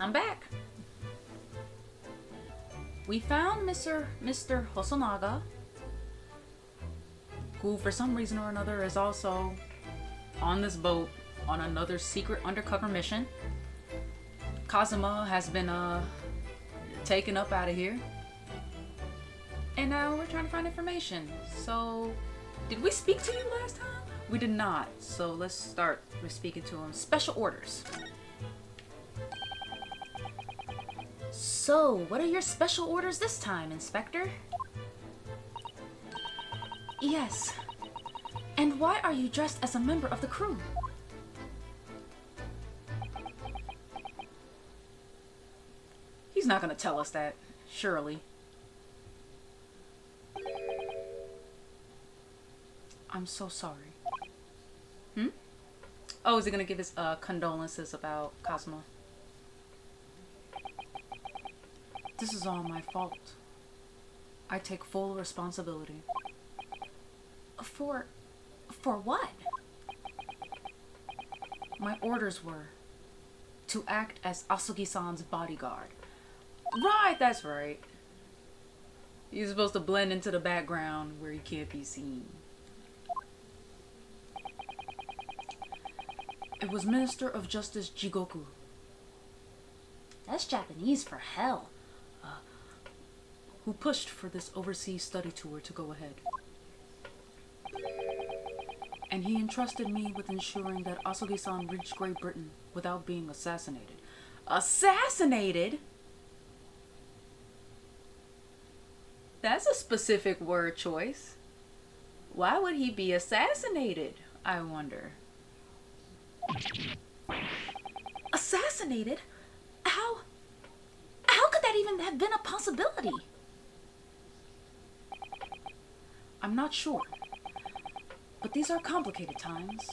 I'm back. We found Mr. Hosonaga, who for some reason or another is also on this boat on another secret undercover mission. Kazuma has been taken up out of here. And now we're trying to find information. So, did we speak to you last time? We did not. So let's start with speaking to him. Special orders. So, what are your special orders this time, Inspector? Yes. And why are you dressed as a member of the crew? He's not gonna tell us that, surely. I'm so sorry. Oh, is he gonna give his condolences about Kazuma? This is all my fault. I take full responsibility. For what? My orders were to act as Asugi-san's bodyguard. Right, that's right. He's supposed to blend into the background where he can't be seen. It was Minister of Justice Jigoku. That's Japanese for hell. Who pushed for this overseas study tour to go ahead. And he entrusted me with ensuring that Asugi-san reached Great Britain without being assassinated. Assassinated? That's a specific word choice. Why would he be assassinated, I wonder? Assassinated? How could that even have been a possibility? I'm not sure. But these are complicated times.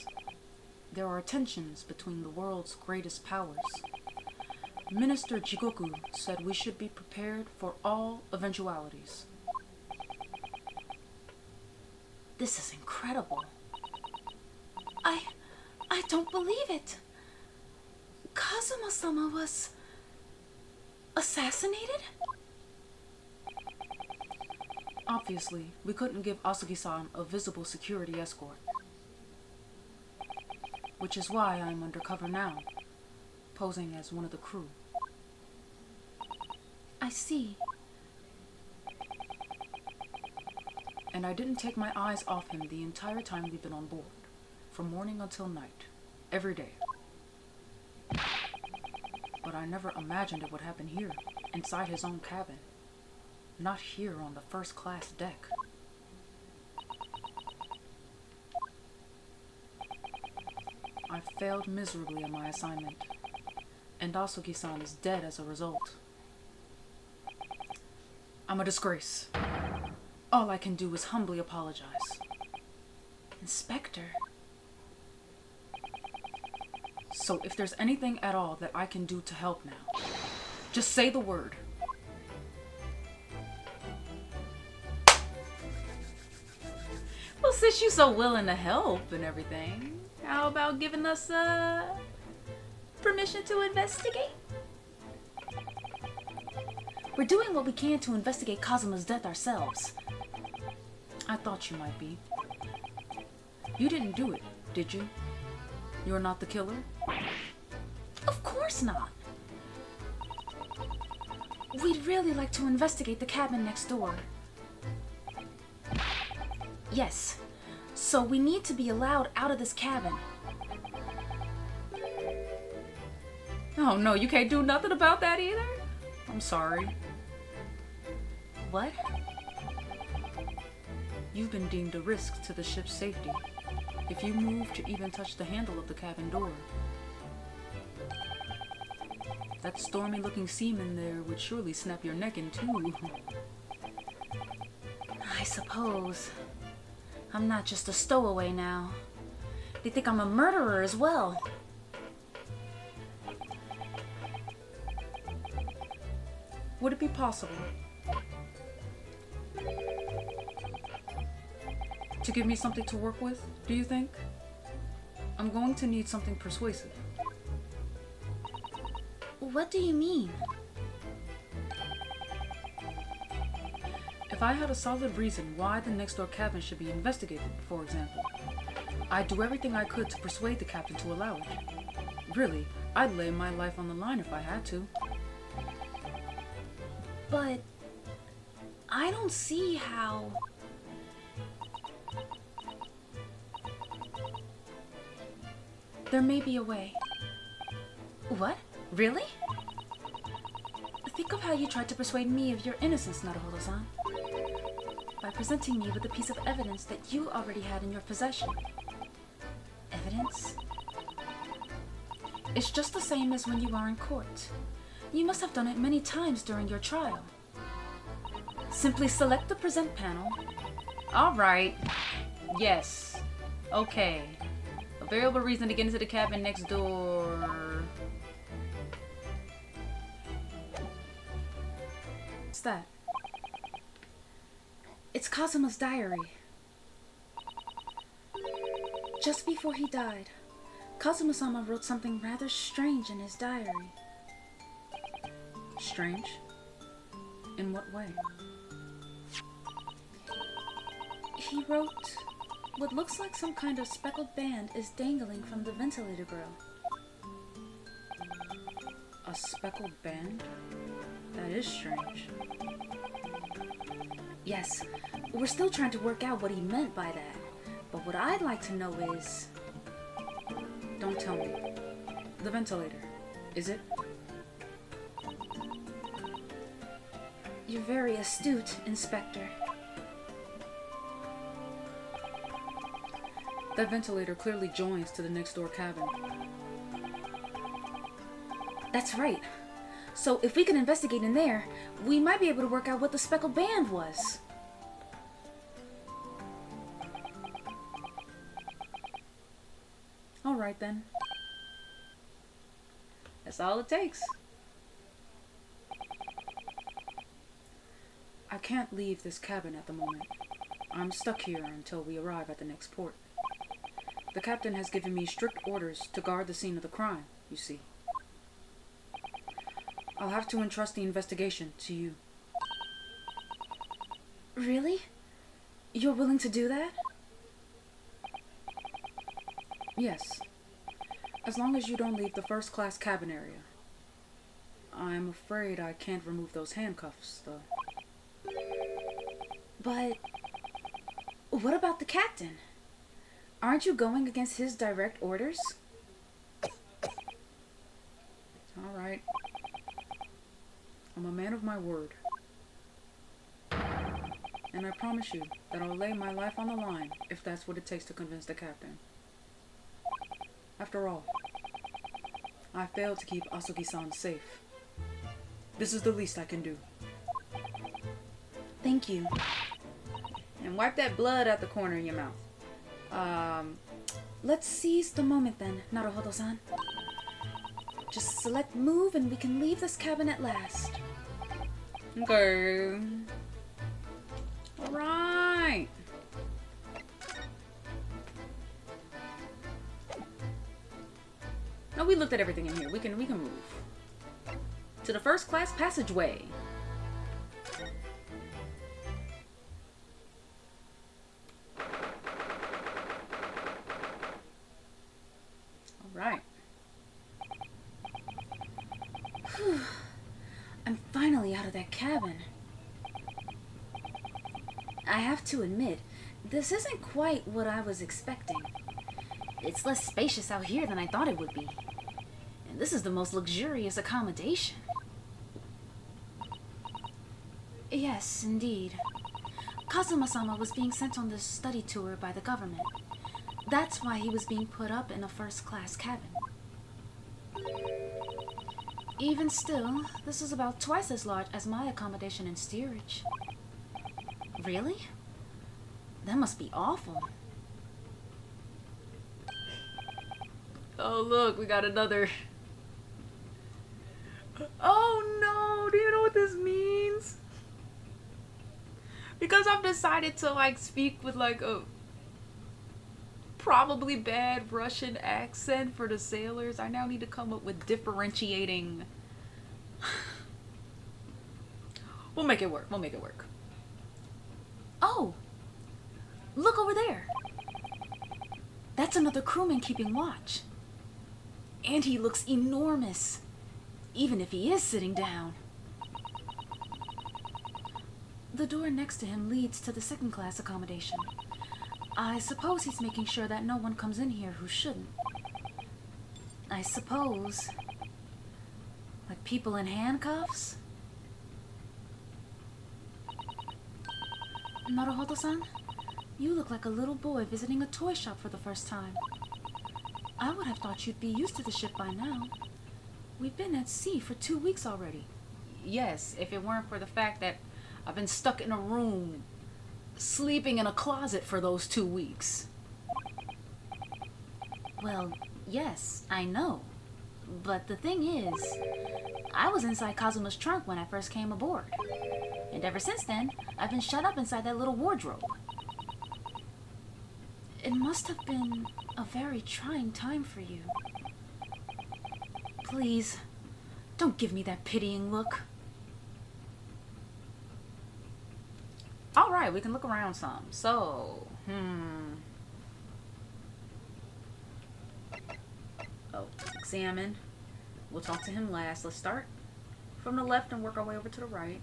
There are tensions between the world's greatest powers. Minister Jigoku said we should be prepared for all eventualities. This is incredible. I don't believe it. Kazuma-sama was assassinated? Obviously, we couldn't give Asugi-san a visible security escort. Which is why I'm undercover now, posing as one of the crew. I see. And I didn't take my eyes off him the entire time we've been on board, from morning until night, every day. But I never imagined it would happen here, inside his own cabin. Not here on the first-class deck. I failed miserably in my assignment, and Asugi-san is dead as a result. I'm a disgrace. All I can do is humbly apologize. Inspector. So if there's anything at all that I can do to help now, just say the word. Well, since you're so willing to help and everything, how about giving us permission to investigate? We're doing what we can to investigate Kazuma's death ourselves. I thought you might be. You didn't do it, did you? You're not the killer? Of course not. We'd really like to investigate the cabin next door. Yes. So we need to be allowed out of this cabin. Oh no, you can't do nothing about that either? I'm sorry. What? You've been deemed a risk to the ship's safety if you move to even touch the handle of the cabin door. That stormy-looking seaman there would surely snap your neck in two. I suppose. I'm not just a stowaway now. They think I'm a murderer as well. Would it be possible to give me something to work with, do you think? I'm going to need something persuasive. What do you mean? If I had a solid reason why the next door cabin should be investigated, for example, I'd do everything I could to persuade the captain to allow it. Really, I'd lay my life on the line if I had to. But I don't see how... There may be a way. What? Really? Think of how you tried to persuade me of your innocence, Naruhodo-san. By presenting me with a piece of evidence that you already had in your possession. Evidence? It's just the same as when you are in court. You must have done it many times during your trial. Simply select the present panel. Alright. Yes. Okay. A variable reason to get into the cabin next door. What's that? It's Kazuma's diary. Just before he died, Kazuma-sama wrote something rather strange in his diary. Strange? In what way? He wrote, what looks like some kind of speckled band is dangling from the ventilator grill. A speckled band? That is strange. Yes, we're still trying to work out what he meant by that. But what I'd like to know is... Don't tell me. The ventilator. Is it? You're very astute, Inspector. That ventilator clearly joins to the next door cabin. That's right. So if we can investigate in there, we might be able to work out what the speckled band was. Alright then. That's all it takes. I can't leave this cabin at the moment. I'm stuck here until we arrive at the next port. The captain has given me strict orders to guard the scene of the crime, you see. I'll have to entrust the investigation to you. Really? You're willing to do that? Yes. As long as you don't leave the first-class cabin area. I'm afraid I can't remove those handcuffs, though. But... what about the captain? Aren't you going against his direct orders? Alright. I'm a man of my word. And I promise you that I'll lay my life on the line if that's what it takes to convince the captain. After all, I failed to keep Asugi-san safe. This is the least I can do. Thank you. And wipe that blood out the corner of your mouth. Let's seize the moment then, Naruhodo-san. Just select move and we can leave this cabin at last. Okay. Alright. Now we looked at everything in here. We can move. To the first class passageway. Alright. I'm finally out of that cabin. I have to admit, this isn't quite what I was expecting. It's less spacious out here than I thought it would be. And this is the most luxurious accommodation. Yes, indeed. Kazuma-sama was being sent on this study tour by the government. That's why he was being put up in a first-class cabin. Even still, this is about twice as large as my accommodation in steerage. Really? That must be awful. Oh, look, we got another. Oh no, do you know what this means? Because I've decided to like speak with like a probably bad Russian accent for the sailors, I now need to come up with differentiating We'll make it work. We'll make it work. Oh, look over there. That's another crewman keeping watch. And he looks enormous, even if he is sitting down. The door next to him leads to the second-class accommodation. I suppose he's making sure that no one comes in here who shouldn't. I suppose... like people in handcuffs? Naruhodo-san, you look like a little boy visiting a toy shop for the first time. I would have thought you'd be used to the ship by now. We've been at sea for 2 weeks already. Yes, if it weren't for the fact that I've been stuck in a room, sleeping in a closet for those 2 weeks. Well, yes, I know. But the thing is, I was inside Kazuma's trunk when I first came aboard. And ever since then, I've been shut up inside that little wardrobe. It must have been a very trying time for you. Please, don't give me that pitying look. Alright, we can look around some. So, Oh, examine. We'll talk to him last. Let's start from the left and work our way over to the right.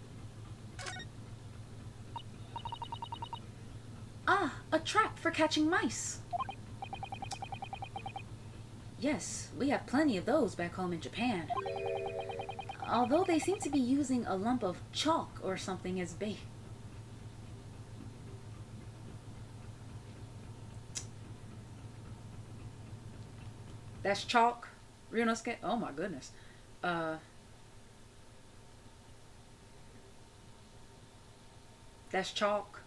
Ah, a trap for catching mice. Yes, we have plenty of those back home in Japan. Although they seem to be using a lump of chalk or something as bait. That's chalk. Ryunosuke. Oh my goodness. That's chalk.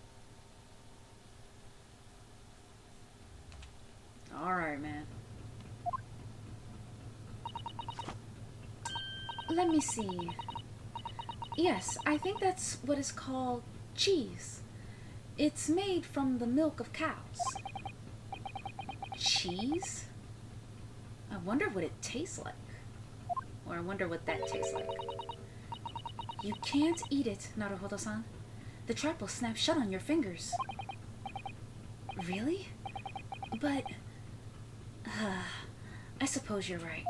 Alright, man. Let me see. Yes, I think that's what is called cheese. It's made from the milk of cows. Cheese? I wonder what it tastes like. Or I wonder what that tastes like. You can't eat it, Naruhodo-san. The trap will snap shut on your fingers. Really? But... I suppose you're right.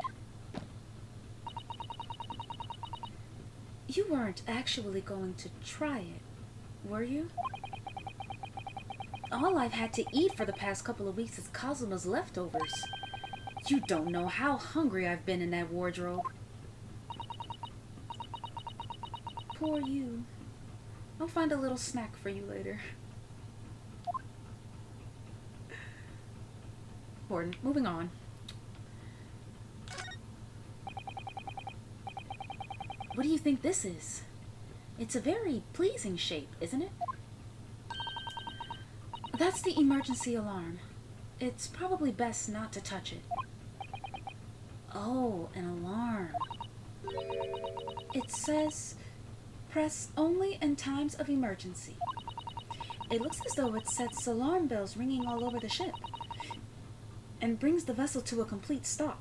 You weren't actually going to try it, were you? All I've had to eat for the past couple of weeks is Kazuma's leftovers. You don't know how hungry I've been in that wardrobe. Poor you. I'll find a little snack for you later. Important. Moving on. What do you think this is? It's a very pleasing shape, isn't it? That's the emergency alarm. It's probably best not to touch it. Oh, an alarm. It says, press only in times of emergency. It looks as though it sets alarm bells ringing all over the ship and brings the vessel to a complete stop.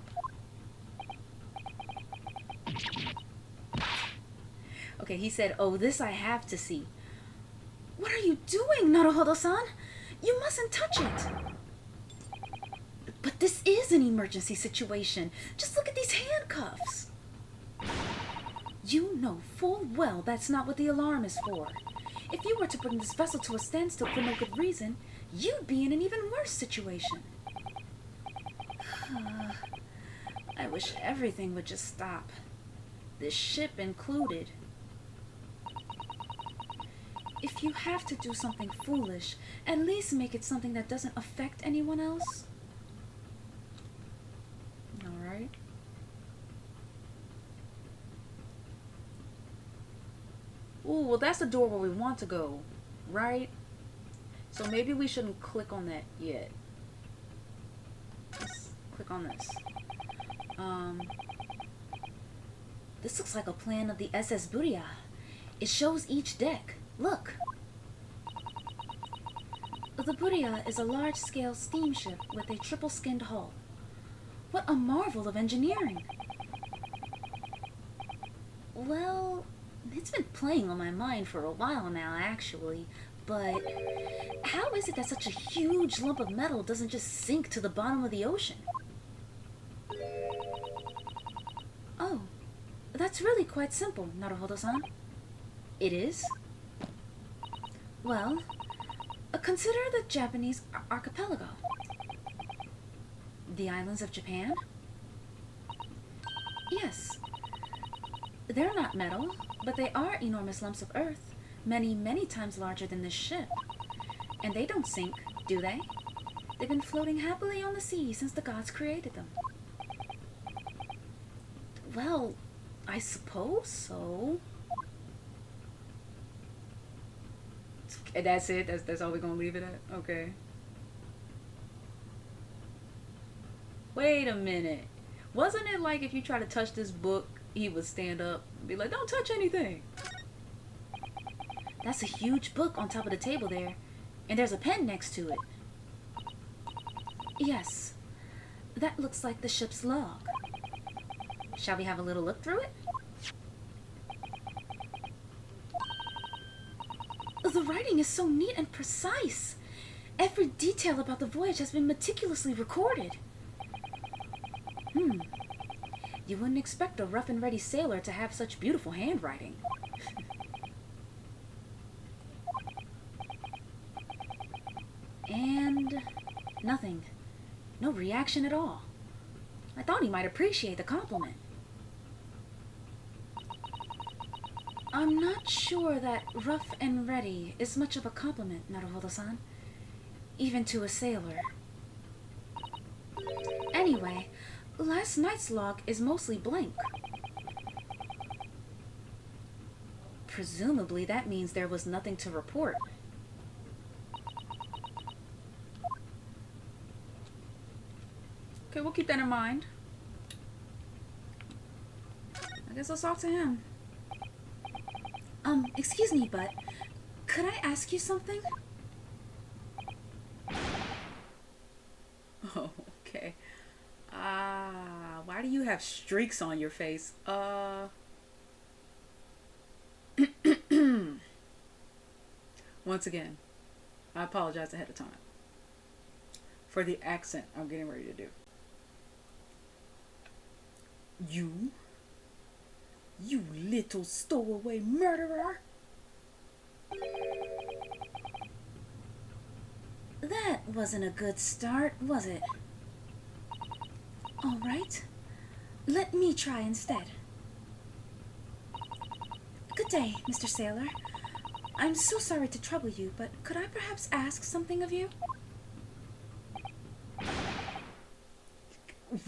Okay, he said, oh, this I have to see. What are you doing, Naruhodo-san? You mustn't touch it. But this is an emergency situation. Just look at these handcuffs. You know full well that's not what the alarm is for. If you were to bring this vessel to a standstill for no good reason, you'd be in an even worse situation. I wish everything would just stop. This ship included. If you have to do something foolish, at least make it something that doesn't affect anyone else. Alright. Ooh, well that's the door where we want to go, right? So maybe we shouldn't click on that yet. Let's click on this. This looks like a plan of the SS Buria. It shows each deck. Look. The Buria is a large-scale steamship with a triple-skinned hull. What a marvel of engineering! Well, it's been playing on my mind for a while now, actually. But how is it that such a huge lump of metal doesn't just sink to the bottom of the ocean? Oh, that's really quite simple, Naruhodo-san. It is? Well, consider the Japanese archipelago. The islands of Japan? Yes. They're not metal, but they are enormous lumps of earth, many, many times larger than this ship. And they don't sink, do they? They've been floating happily on the sea since the gods created them. Well, I suppose so. And that's it? That's all we're gonna leave it at? Okay. Wait a minute. Wasn't it like if you try to touch this book, he would stand up and be like, don't touch anything? That's a huge book on top of the table there, and there's a pen next to it. Yes, that looks like the ship's log. Shall we have a little look through it? The writing is so neat and precise. Every detail about the voyage has been meticulously recorded. You wouldn't expect a rough and ready sailor to have such beautiful handwriting. And nothing. No reaction at all. I thought he might appreciate the compliment. I'm not sure that rough and ready is much of a compliment, Naruhodo-san. Even to a sailor. Anyway, last night's log is mostly blank. Presumably that means there was nothing to report. Okay, we'll keep that in mind. I guess I'll talk to him. Excuse me, but could I ask you something? Oh, okay. Why do you have streaks on your face? Once again, I apologize ahead of time for the accent I'm getting ready to do. You little stowaway murderer! That wasn't a good start, was it? All right. Let me try instead. Good day, Mr. Sailor. I'm so sorry to trouble you, but could I perhaps ask something of you?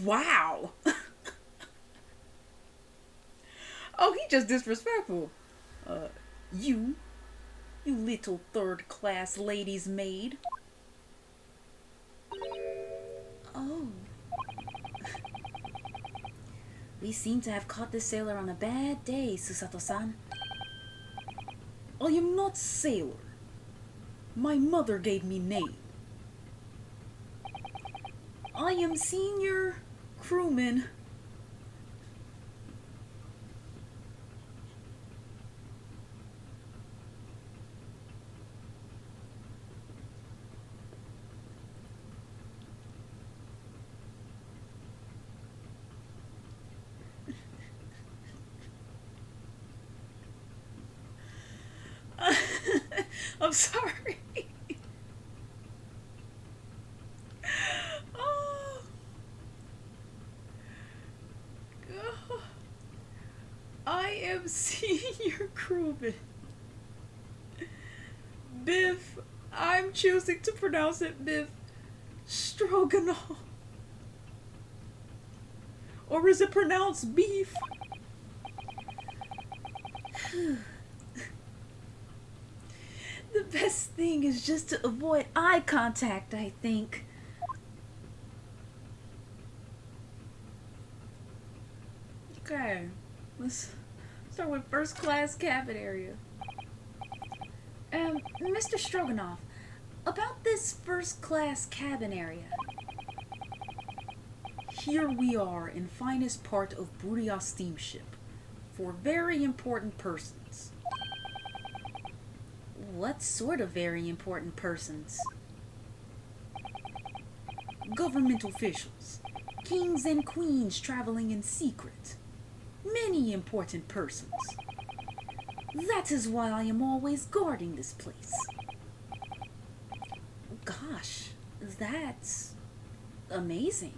Wow! Oh, he just disrespectful. You little third-class lady's maid. Oh. We seem to have caught this sailor on a bad day, Susato-san. I am not sailor. My mother gave me name. I am senior crewman. I'm sorry. Oh. Oh. I am senior crewman. Biff, I'm choosing to pronounce it Biff Stroganoff. Or is it pronounced beef? The best thing is just to avoid eye contact, I think. Okay, let's start with first class cabin area. Mr. Stroganoff, about this first class cabin area. Here we are in finest part of Buriya steamship. for very important persons. What sort of very important persons? Government officials, kings and queens traveling in secret. Many important persons. That is why I am always guarding this place. Gosh, that's amazing.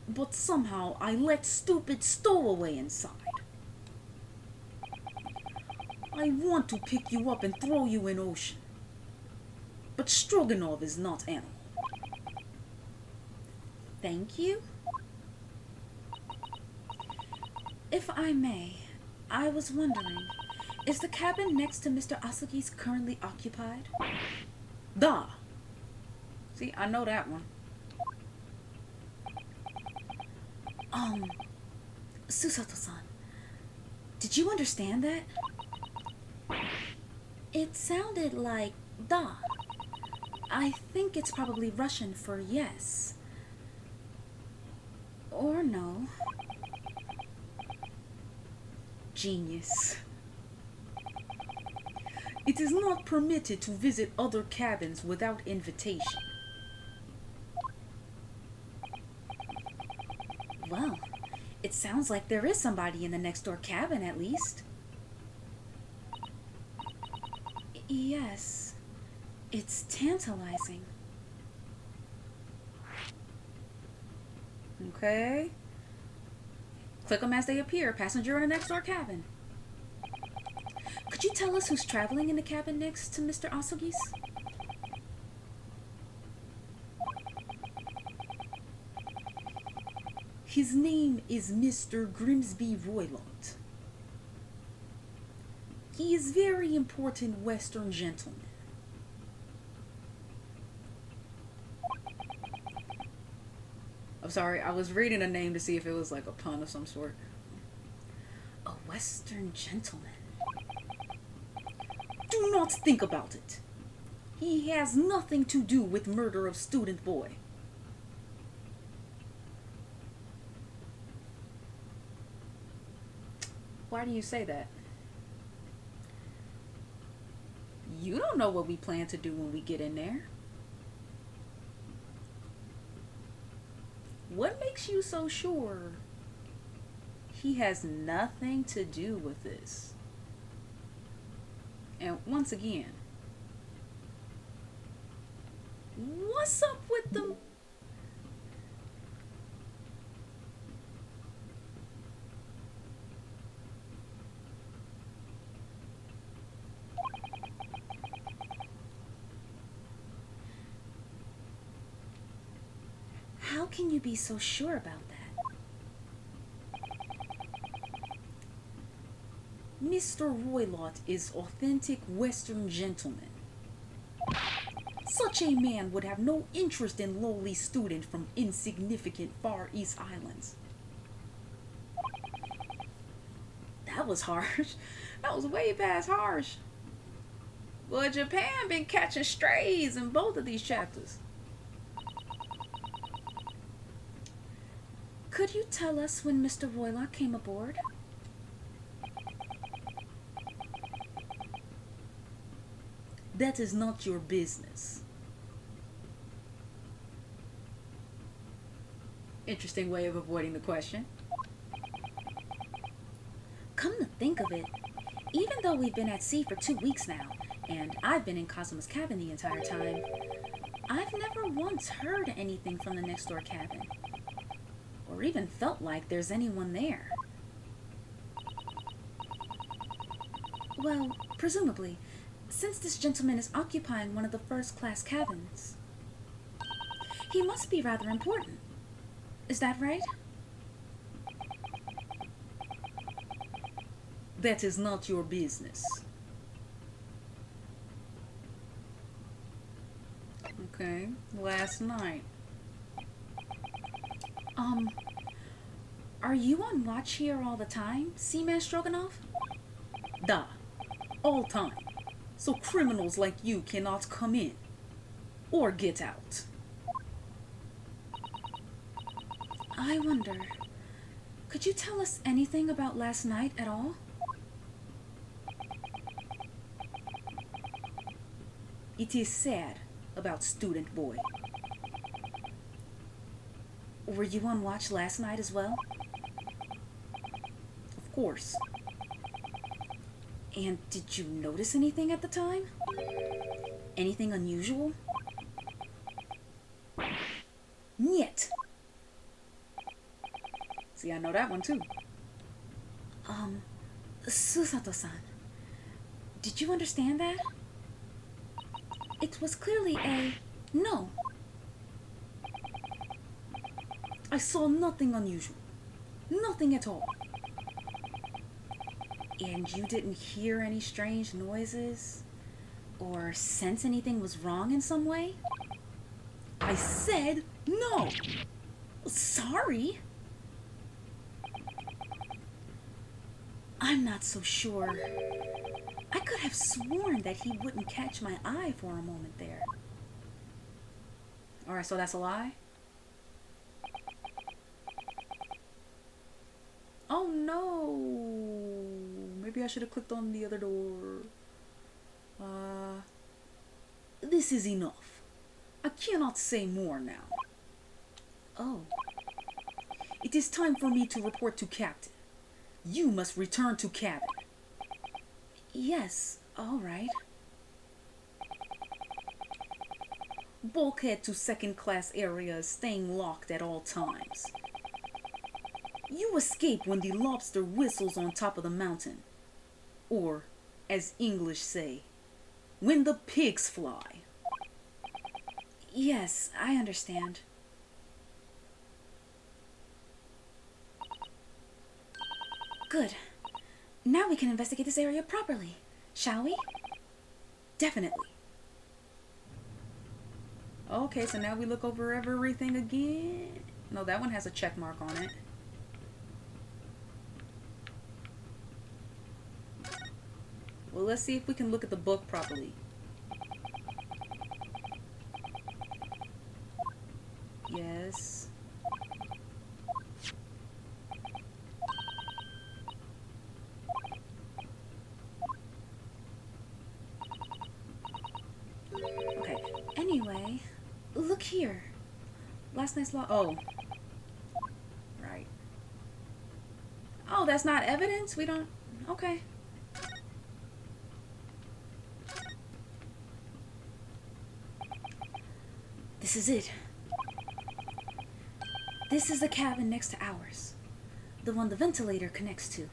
But somehow I let stupid stowaway inside. I want to pick you up and throw you in ocean. But Stroganov is not animal. Thank you. If I may, I was wondering, is the cabin next to Mr. Asagi's currently occupied? Da. See, I know that one. Susato-san, did you understand that? It sounded like da. I think it's probably Russian for yes. Or no. Genius. It is not permitted to visit other cabins without invitation. Well, it sounds like there is somebody in the next door cabin at least. Yes, it's tantalizing. Okay. Click them as they appear. Passenger in the next door cabin. Could you tell us who's traveling in the cabin next to Mr. Asagi's? His name is Mr. Grimsby Roylott. He is very important Western gentleman. I'm sorry, I was reading a name to see if it was like a pun of some sort. A Western gentleman. Do not think about it. He has nothing to do with murder of student boy. Why do you say that? You don't know what we plan to do when we get in there. What makes you so sure he has nothing to do with this? And once again, what's up with the... How can you be so sure about that? Mr. Roylott is authentic Western gentleman. Such a man would have no interest in lowly student from insignificant Far East Islands. That was harsh. That was way past harsh. Well, Japan been catching strays in both of these chapters. Could you tell us when Mr. Roylott came aboard? That is not your business. Interesting way of avoiding the question. Come to think of it, even though we've been at sea for 2 weeks now, and I've been in Kazuma's cabin the entire time, I've never once heard anything from the next door cabin. Or even felt like there's anyone there. Well, presumably, since this gentleman is occupying one of the first-class cabins, he must be rather important. Is that right? That is not your business. Okay, last night. Are you on watch here all the time, Seaman Stroganoff? Da. All time. So criminals like you cannot come in. Or get out. I wonder, Could you tell us anything about last night at all? It is sad about student boy. Were you on watch last night as well? Of course. And did you notice anything at the time? Anything unusual? Niet. See, I know that one too. Susato-san, did you understand that? It was clearly a no. I saw nothing unusual. Nothing at all. And you didn't hear any strange noises? Or sense anything was wrong in some way? I said no. Sorry. I'm not so sure. I could have sworn that he wouldn't catch my eye for a moment there. Alright, so that's a lie? Oh no! Maybe I should have clicked on the other door. This is enough. I cannot say more now. Oh. It is time for me to report to Captain. You must return to cabin. Yes, all right. Bulkhead to second class area is staying locked at all times. You escape when the lobster whistles on top of the mountain. Or, as English say, when the pigs fly. Yes, I understand. Good. Now we can investigate this area properly, shall we? Definitely. Okay, so now we look over everything again. No, that one has a check mark on it. Well, let's see if we can look at the book properly. Yes. Okay, anyway, look here. Last night's law. Oh. Right. Oh, that's not evidence? We don't... Okay. This is it. This is the cabin next to ours. The one the ventilator connects to.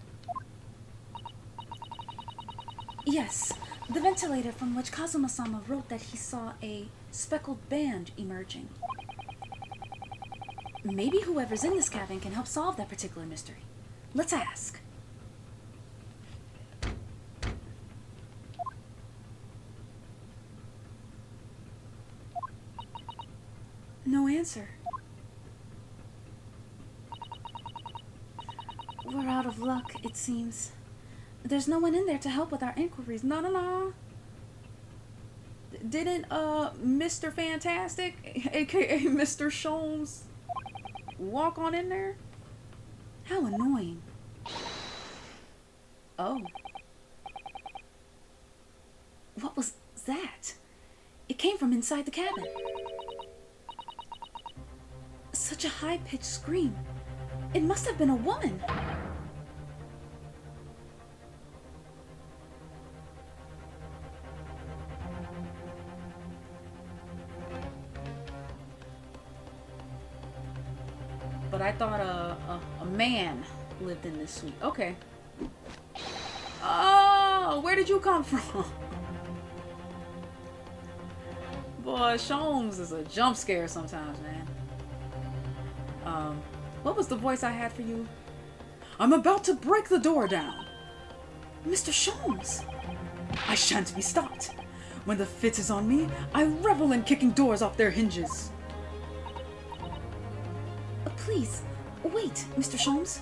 Yes, the ventilator from which Kazuma-sama wrote that he saw a speckled band emerging. Maybe whoever's in this cabin can help solve that particular mystery. Let's ask. No answer. We're out of luck, it seems. There's no one in there to help with our inquiries. No. Didn't, Mr. Fantastic, aka Mr. Sholmes, walk on in there? How annoying. Oh. What was that? It came from inside the cabin. Such a high-pitched scream. It must have been a woman. But I thought a man lived in this suite. Okay. Oh, where did you come from? Boy, Sholmes is a jump scare sometimes, man. What was the voice I had for you? I'm about to break the door down. Mr. Sholmes! I shan't be stopped. When the fit is on me, I revel in kicking doors off their hinges. Please, wait, Mr. Sholmes.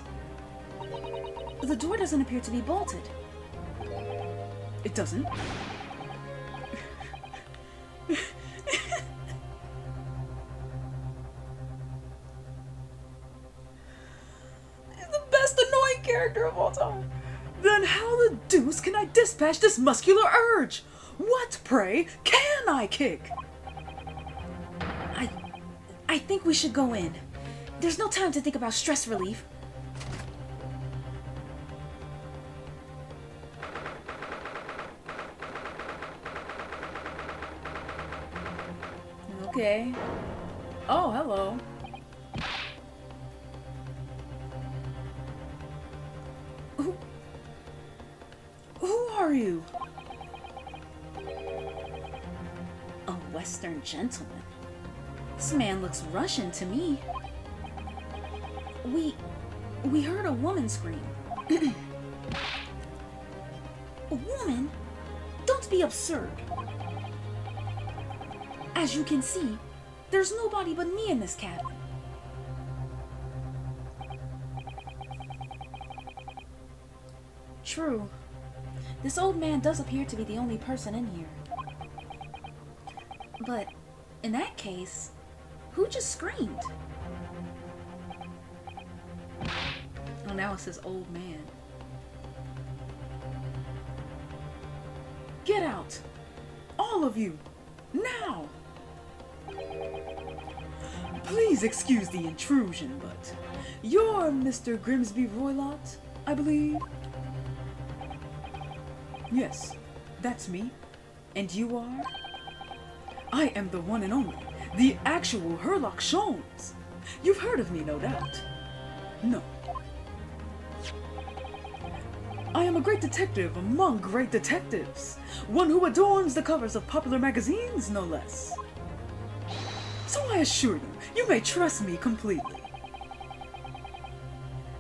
The door doesn't appear to be bolted. It doesn't? character of all time. Then how the deuce can I dispatch this muscular urge? What, pray, can I kick? I think we should go in. There's no time to think about stress relief. Okay. Oh, hello. Who are you? A Western gentleman. This man looks Russian to me. We heard a woman scream. A woman? Don't be absurd. As you can see, there's nobody but me in this cabin. True. This old man does appear to be the only person in here. But in that case, who just screamed? Oh, now it's this old man. Get out! All of you! Now! Please excuse the intrusion, but you're Mr. Grimsby Roylott, I believe? Yes, that's me. And you are? I am the one and only, the actual Herlock Sholmes. You've heard of me, no doubt. No. I am a great detective among great detectives. One who adorns the covers of popular magazines, no less. So I assure you, you may trust me completely.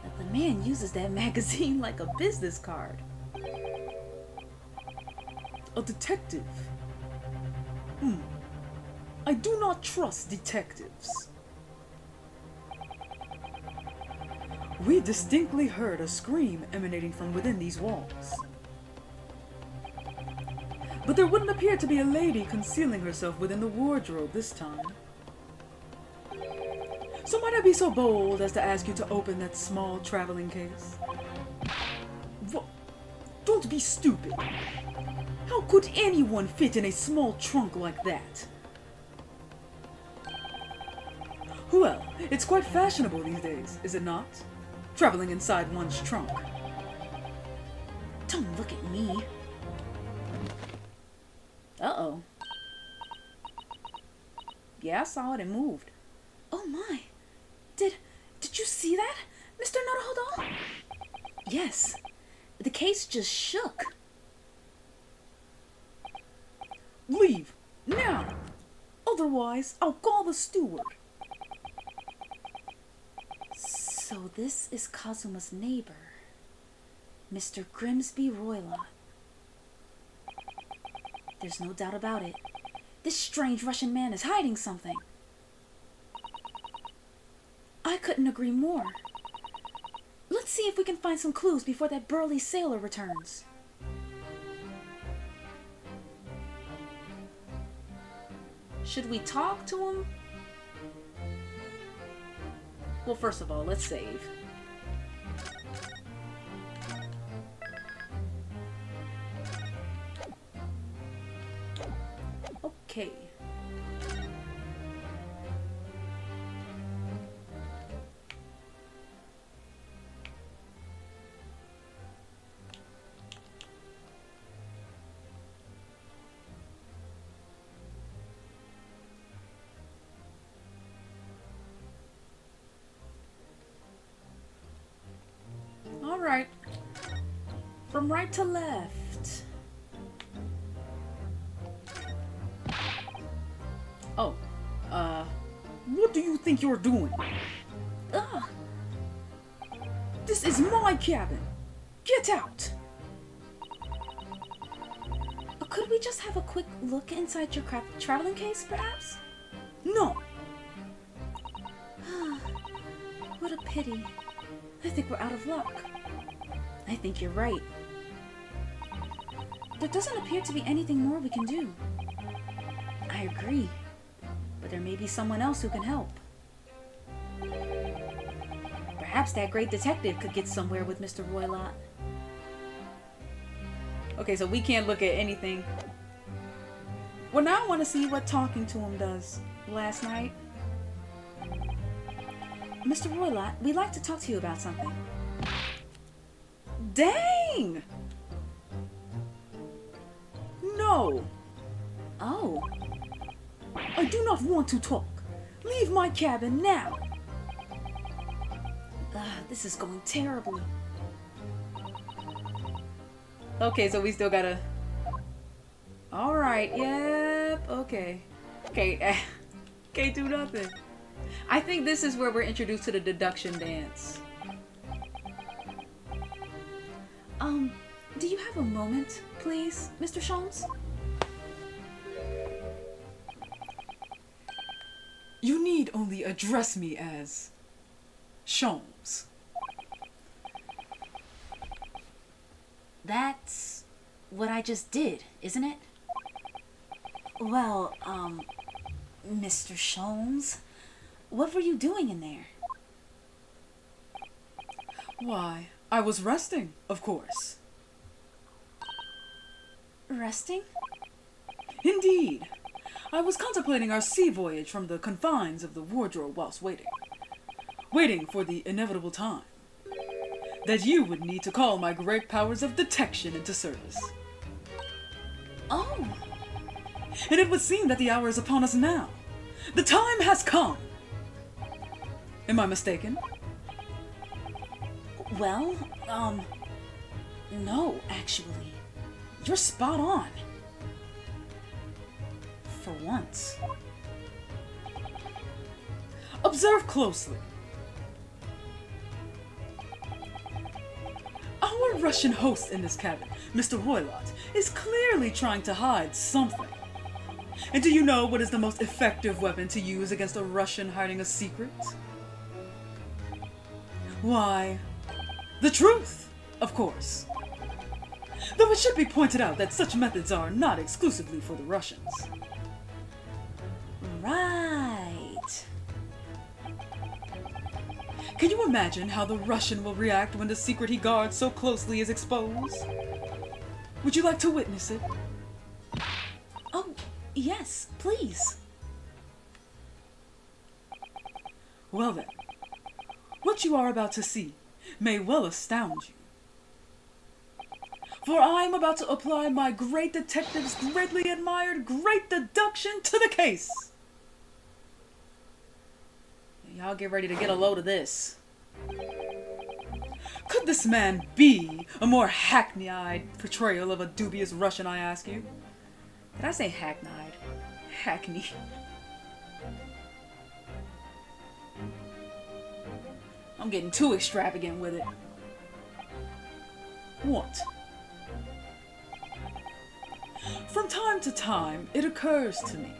But the man uses that magazine like a business card. A detective? I do not trust detectives. We distinctly heard a scream emanating from within these walls. But there wouldn't appear to be a lady concealing herself within the wardrobe this time. So might I be so bold as to ask you to open that small traveling case? What? Don't be stupid. How could anyone fit in a small trunk like that? Well, it's quite fashionable these days, is it not? Traveling inside one's trunk. Don't look at me. Uh-oh. Yeah, I saw it and moved. Oh my. Did you see that, Mr. Naruhodo? Yes. The case just shook. Leave, now! Otherwise, I'll call the steward. So this is Kazuma's neighbor, Mr. Grimsby Roylott. There's no doubt about it. This strange Russian man is hiding something. I couldn't agree more. Let's see if we can find some clues before that burly sailor returns. Should we talk to him? Well, first of all, let's save. Okay. All right. From right to left. Oh, what do you think you're doing? Ugh. This is my cabin. Get out. Could we just have a quick look inside your traveling case, perhaps? No. What a pity. I think we're out of luck. I think you're right. There doesn't appear to be anything more we can do. I agree. But there may be someone else who can help. Perhaps that great detective could get somewhere with Mr. Roylott. Okay, so we can't look at anything. Well, now I want to see what talking to him does. Last night. Mr. Roylott, we'd like to talk to you about something. Dang! No! Oh. I do not want to talk. Leave my cabin now! This is going terribly. Okay, so we still gotta... Alright, yep, okay. Okay, can't do nothing. I think this is where we're introduced to the deduction dance. Do you have a moment, please, Mr. Sholmes? You need only address me as... Sholmes. That's what I just did, isn't it? Well, Mr. Sholmes, what were you doing in there? Why, I was resting, of course. Resting? Indeed. I was contemplating our sea voyage from the confines of the wardrobe whilst waiting. Waiting for the inevitable time that you would need to call my great powers of detection into service. Oh! And it would seem that the hour is upon us now. The time has come! Am I mistaken? Well, no, actually. You're spot on. For once. Observe closely. Our Russian host in this cabin, Mr. Roylott, is clearly trying to hide something. And do you know what is the most effective weapon to use against a Russian hiding a secret? Why, the truth, of course. Though it should be pointed out that such methods are not exclusively for the Russians. Right. Can you imagine how the Russian will react when the secret he guards so closely is exposed? Would you like to witness it? Oh, yes, please. Well then, what you are about to see may well astound you. For I am about to apply my great detective's greatly admired great deduction to the case. Y'all get ready to get a load of this. Could this man be a more hackneyed portrayal of a dubious Russian, I ask you? Did I say hackneyed? Hackney. I'm getting too extravagant with it. What? From time to time, it occurs to me.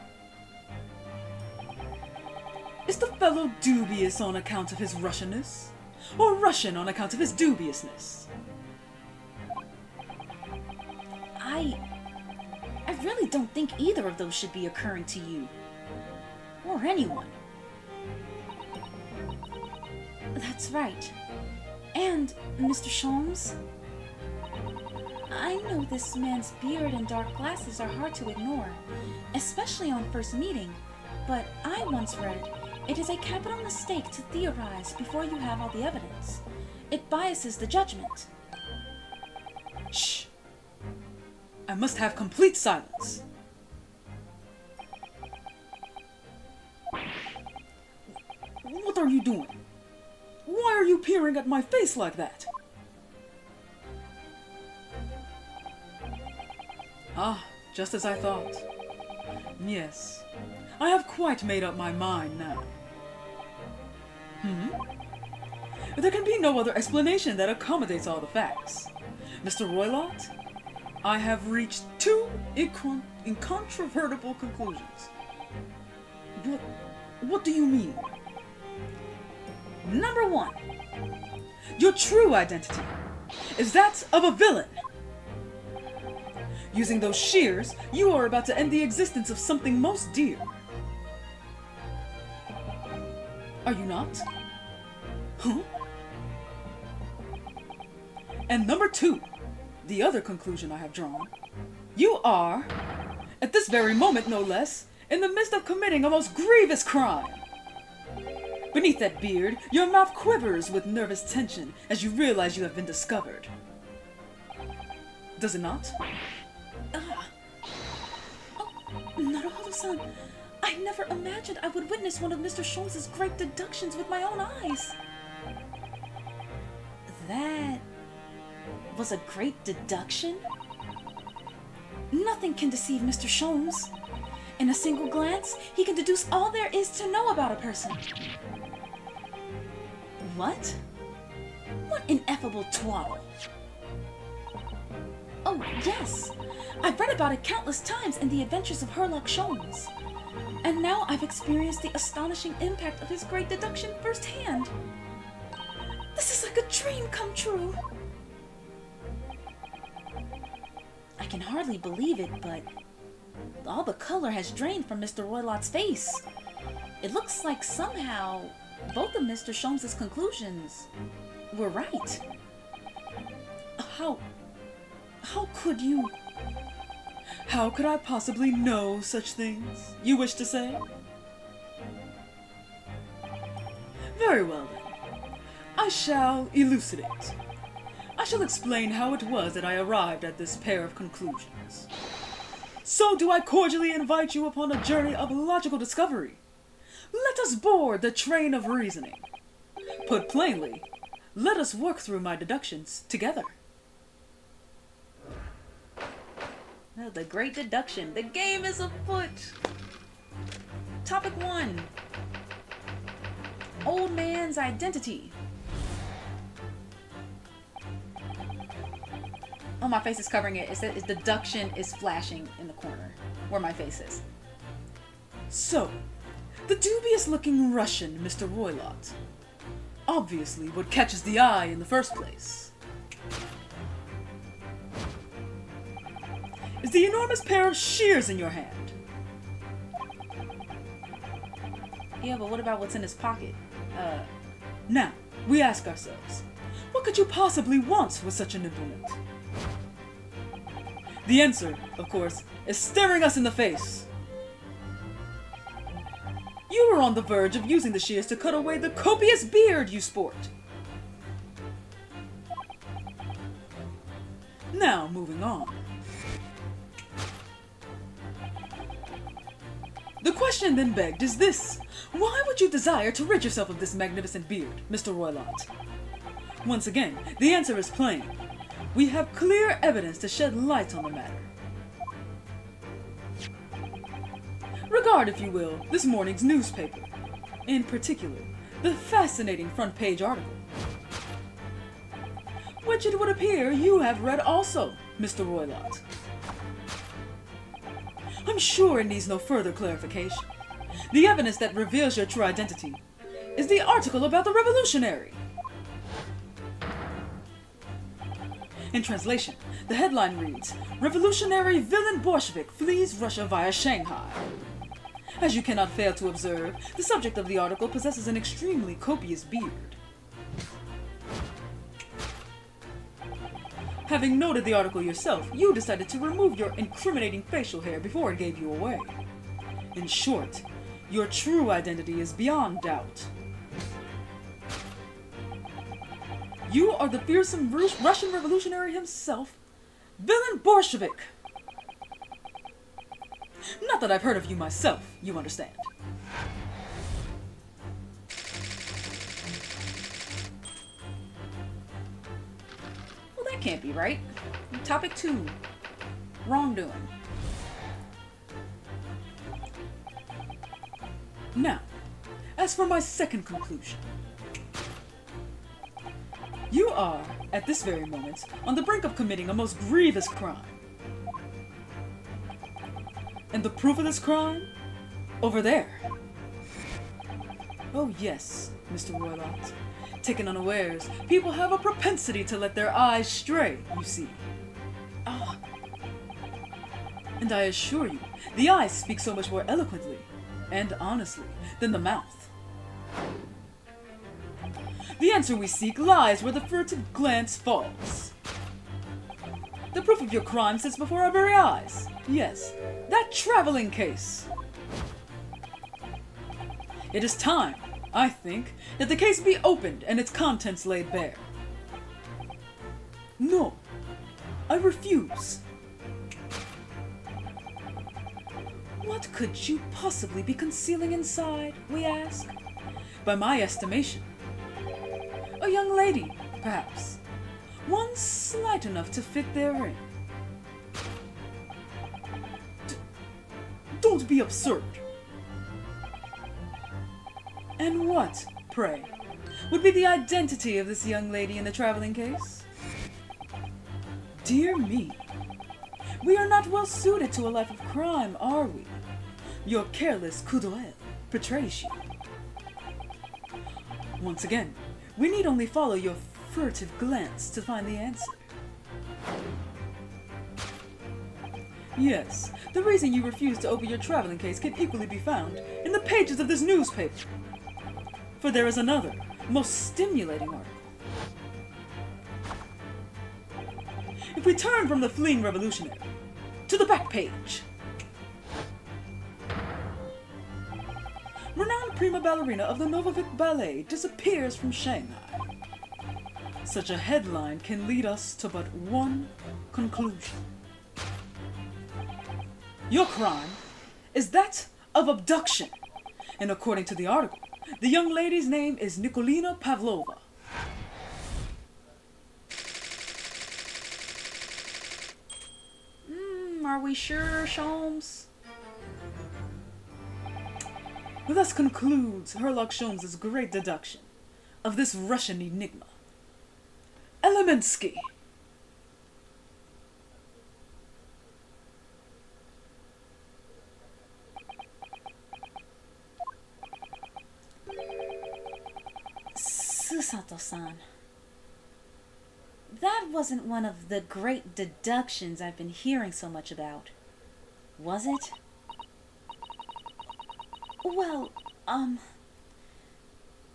Is the fellow dubious on account of his Russianness? Or Russian on account of his dubiousness? I really don't think either of those should be occurring to you. Or anyone. That's right. And, Mr. Sholmes, I know this man's beard and dark glasses are hard to ignore, especially on first meeting, but I once read, it is a capital mistake to theorize before you have all the evidence. It biases the judgment. Shh! I must have complete silence. What are you doing? Why are you peering at my face like that? Ah, just as I thought. Yes, I have quite made up my mind now. There can be no other explanation that accommodates all the facts. Mr. Roylott, I have reached two incontrovertible conclusions. What do you mean? Number one. Your true identity is that of a villain. Using those shears, you are about to end the existence of something most dear. Are you not? Huh? And number 2, the other conclusion I have drawn. You are, at this very moment no less, in the midst of committing a most grievous crime. Beneath that beard, your mouth quivers with nervous tension as you realize you have been discovered. Does it not? Naruhodo-san, I never imagined I would witness one of Mr. Sholmes' great deductions with my own eyes. That was a great deduction? Nothing can deceive Mr. Sholmes. In a single glance, he can deduce all there is to know about a person. What? What ineffable twaddle. Oh, yes. I've read about it countless times in the adventures of Herlock Sholmes. And now I've experienced the astonishing impact of his great deduction firsthand. This is like a dream come true. I can hardly believe it, but all the color has drained from Mr. Roylot's face. It looks like somehow both of Mr. Sholmes' conclusions were right. How could you? How could I possibly know such things, you wish to say? Very well then. I shall elucidate. I shall explain how it was that I arrived at this pair of conclusions. So do I cordially invite you upon a journey of logical discovery. Let us board the train of reasoning. Put plainly, let us work through my deductions together. The great deduction. The game is afoot. Topic 1. Old man's identity. Oh, my face is covering it. It says deduction is flashing in the corner where my face is. So, the dubious-looking Russian Mr. Roylott. Obviously what catches the eye in the first place is the enormous pair of shears in your hand. Yeah, but what about what's in his pocket? Now, we ask ourselves, what could you possibly want with such an implement? The answer, of course, is staring us in the face. You were on the verge of using the shears to cut away the copious beard you sport. Now, moving on. The question then begged is this: why would you desire to rid yourself of this magnificent beard, Mr. Roylott? Once again, the answer is plain. We have clear evidence to shed light on the matter. Regard, if you will, this morning's newspaper. In particular, the fascinating front page article, which it would appear you have read also, Mr. Roylott. I'm sure it needs no further clarification. The evidence that reveals your true identity is the article about the revolutionary. In translation, the headline reads, "Revolutionary villain Bolshevik flees Russia via Shanghai." As you cannot fail to observe, the subject of the article possesses an extremely copious beard. Having noted the article yourself, you decided to remove your incriminating facial hair before it gave you away. In short, your true identity is beyond doubt. You are the fearsome Russian revolutionary himself, villain Bolshevik. Not that I've heard of you myself, you understand. Well, that can't be right. Topic 2. Wrongdoing. Now, as for my second conclusion. You are, at this very moment, on the brink of committing a most grievous crime. And the proof of this crime? Over there. Oh yes, Mr. Roylott. Taken unawares, people have a propensity to let their eyes stray, you see. Ah. And I assure you, the eyes speak so much more eloquently, and honestly, than the mouth. The answer we seek lies where the furtive glance falls. The proof of your crime sits before our very eyes. Yes, that traveling case. It is time, I think, that the case be opened and its contents laid bare. No, I refuse. What could you possibly be concealing inside, we ask? By my estimation, a young lady, perhaps. One slight enough to fit therein. Don't be absurd. And what, pray, would be the identity of this young lady in the traveling case? Dear me, we are not well suited to a life of crime, are we? Your careless coup d'oeil betrays you. Once again, we need only follow your furtive glance to find the answer. Yes, the reason you refuse to open your traveling case can equally be found in the pages of this newspaper. For there is another, most stimulating article. If we turn from the fleeing revolutionary to the back page. Renowned prima ballerina of the Novovic Ballet disappears from Shanghai. Such a headline can lead us to but one conclusion. Your crime is that of abduction, and according to the article, the young lady's name is Nikolina Pavlova. Are we sure, Sholmes? Thus concludes Herlock Sholmes' great deduction of this Russian enigma. Elemensky. Susato-san. That wasn't one of the great deductions I've been hearing so much about, was it? Well,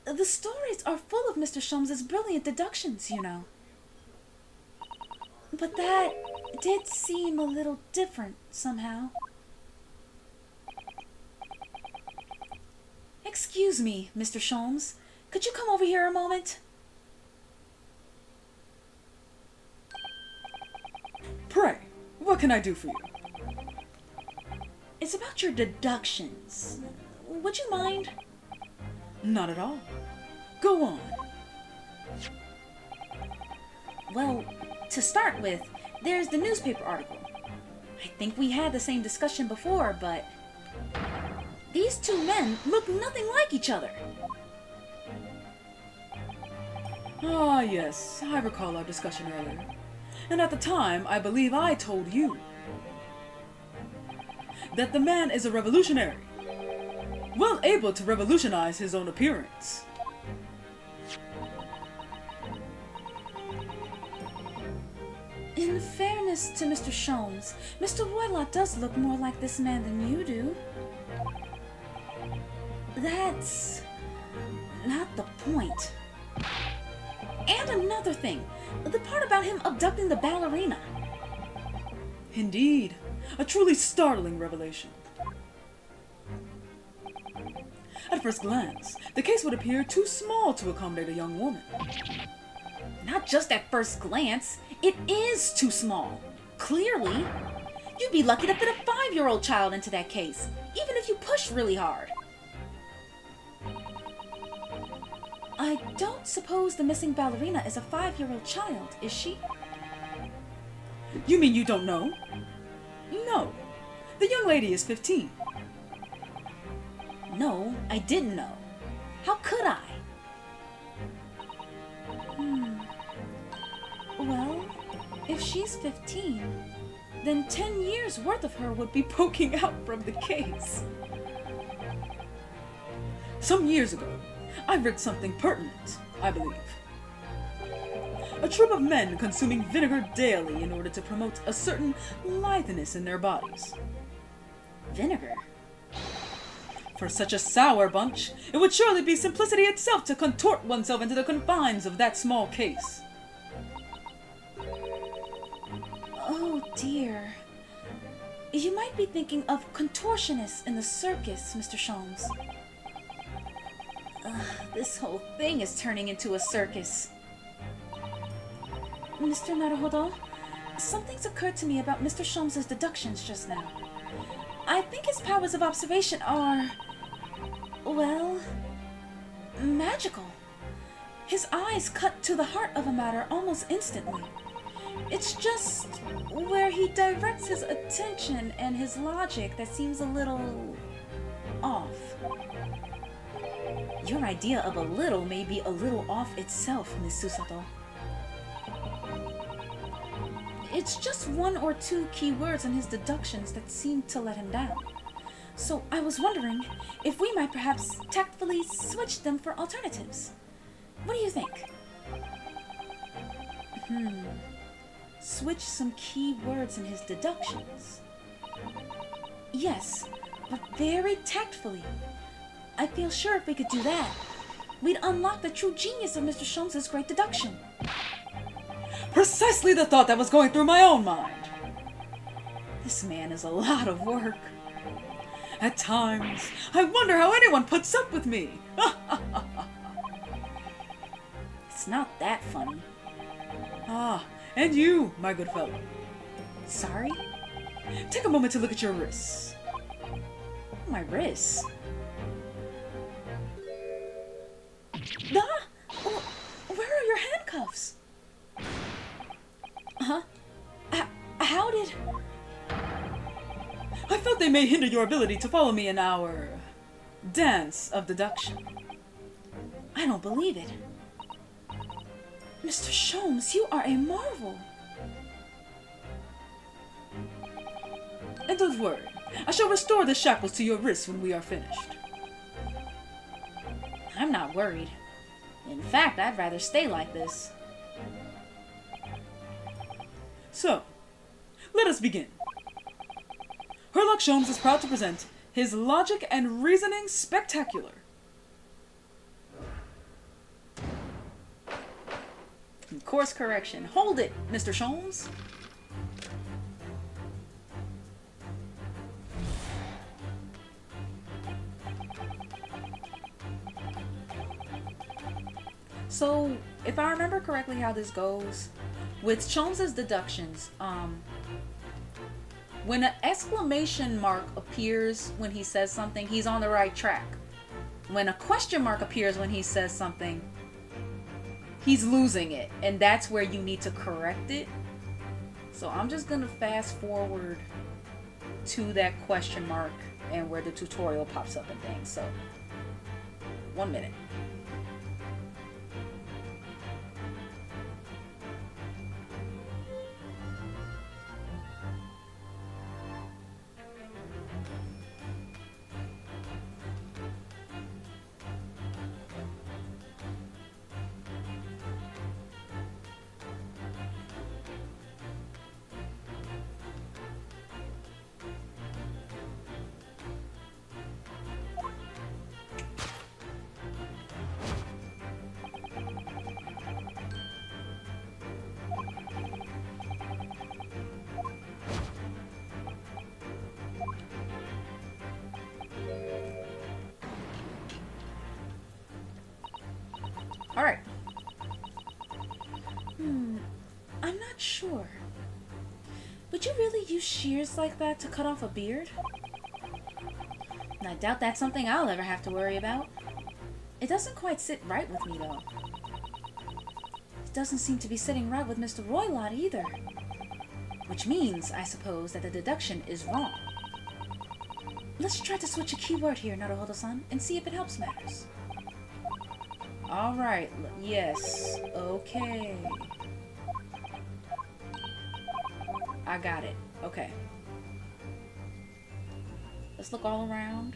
the stories are full of Mr. Sholmes' brilliant deductions, you know. But that did seem a little different, somehow. Excuse me, Mr. Sholmes. Could you come over here a moment? Pray, what can I do for you? It's about your deductions. Would you mind? Not at all. Go on. Well, to start with, there's the newspaper article. I think we had the same discussion before, but these two men look nothing like each other. Ah, yes, I recall our discussion earlier. And at the time, I believe I told you that the man is a revolutionary, well able to revolutionize his own appearance. In fairness to Mr. Sholmes, Mr. Roylott does look more like this man than you do. That's not the point. And another thing, the part about him abducting the ballerina. Indeed, a truly startling revelation. At first glance, the case would appear too small to accommodate a young woman. Not just at first glance, it is too small. Clearly, you'd be lucky to fit a 5-year-old child into that case, even if you pushed really hard. I don't suppose the missing ballerina is a 5-year-old child, is she? You mean you don't know? No. The young lady is 15. No, I didn't know. How could I? Well, if she's 15, then 10 years worth of her would be poking out from the case. Some years ago, I read something pertinent, I believe. A troop of men consuming vinegar daily in order to promote a certain litheness in their bodies. Vinegar? For such a sour bunch, it would surely be simplicity itself to contort oneself into the confines of that small case. dear. You might be thinking of contortionists in the circus, Mr. Sholmes. This whole thing is turning into a circus. Mr. Naruhodo, something's occurred to me about Mr. Sholmes' deductions just now. I think his powers of observation are, well, magical. His eyes cut to the heart of a matter almost instantly. It's just where he directs his attention and his logic that seems a little off. Your idea of a little may be a little off itself, Miss Susato. It's just one or two key words in his deductions that seem to let him down. So I was wondering if we might perhaps tactfully switch them for alternatives. What do you think? Switch some key words in his deductions. Yes, but very tactfully. I feel sure if we could do that, we'd unlock the true genius of Mr. Sholmes' great deduction. Precisely the thought that was going through my own mind. This man is a lot of work. At times, I wonder how anyone puts up with me. It's not that funny. Ah, and you, my good fellow. Sorry? Take a moment to look at your wrists. My wrists? Ah! Where are your handcuffs? Huh? How did... I felt they may hinder your ability to follow me in our dance of deduction. I don't believe it. Mr. Sholmes, you are a marvel. And don't worry, I shall restore the shackles to your wrists when we are finished. I'm not worried. In fact, I'd rather stay like this. So, let us begin. Herlock Sholmes is proud to present his Logic and Reasoning Spectacular. Course correction. Hold it, Mr. Sholmes. So, if I remember correctly how this goes, with Sholmes' deductions, when an exclamation mark appears when he says something, he's on the right track. When a question mark appears when he says something, he's losing it, and that's where you need to correct it. So I'm just gonna fast forward to that question mark and where the tutorial pops up and things. So, 1 minute. Alright. I'm not sure. Would you really use shears like that to cut off a beard? I doubt that's something I'll ever have to worry about. It doesn't quite sit right with me, though. It doesn't seem to be sitting right with Mr. Roylott either. Which means, I suppose, that the deduction is wrong. Let's try to switch a keyword here, Naruhodo-san, and see if it helps matters. Alright, yes, okay. I got it, okay. Let's look all around.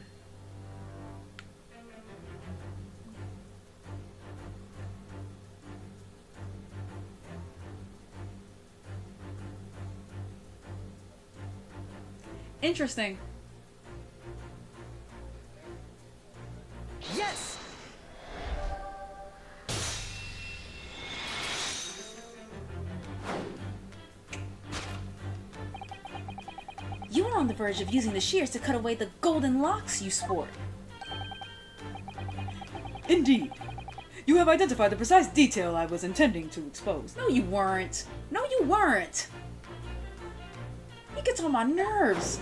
Interesting. Yes! on the verge of using the shears to cut away the golden locks you sport. Indeed. You have identified the precise detail I was intending to expose. No, you weren't. No, you weren't. He gets on my nerves.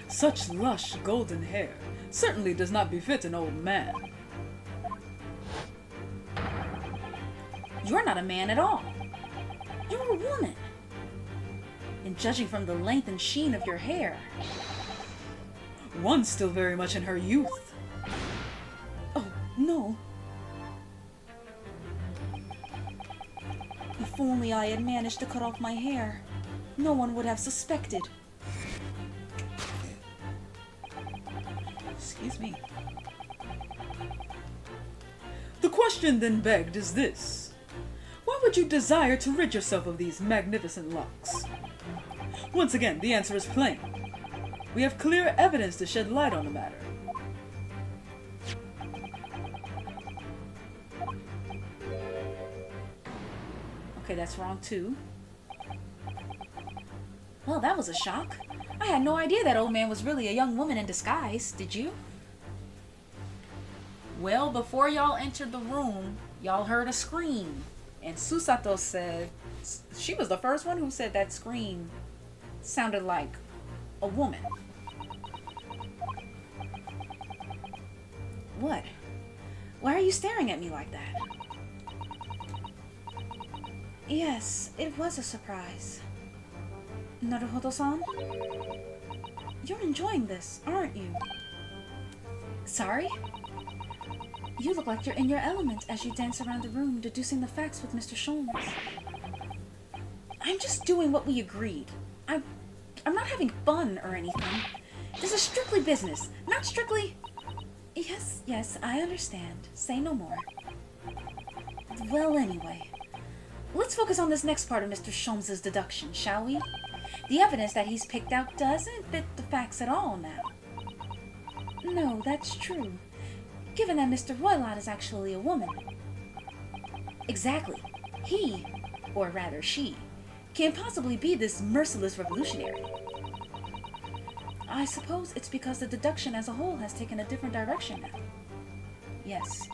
Such lush golden hair certainly does not befit an old man. You're not a man at all. You're a woman. And judging from the length and sheen of your hair. One's still very much in her youth. Oh, no. If only I had managed to cut off my hair, no one would have suspected. Excuse me. The question then begged is this. Why would you desire to rid yourself of these magnificent locks? Once again, the answer is plain. We have clear evidence to shed light on the matter. Okay, that's wrong too. Well, that was a shock. I had no idea that old man was really a young woman in disguise. Did you? Well, before y'all entered the room, y'all heard a scream. And Susato said, she was the first one who said that scream sounded like a woman. What? Why are you staring at me like that? Yes, it was a surprise. Naruhodo-san? You're enjoying this, aren't you? Sorry? You look like you're in your element as you dance around the room, deducing the facts with Mr. Sholmes. I'm just doing what we agreed. I'm not having fun or anything. This is strictly business, not strictly... Yes, I understand. Say no more. Well, anyway. Let's focus on this next part of Mr. Sholmes' deduction, shall we? The evidence that he's picked out doesn't fit the facts at all now. No, that's true. Given that Mr. Roylott is actually a woman. Exactly. He, or rather she, can't possibly be this merciless revolutionary. I suppose it's because the deduction as a whole has taken a different direction now. Yes.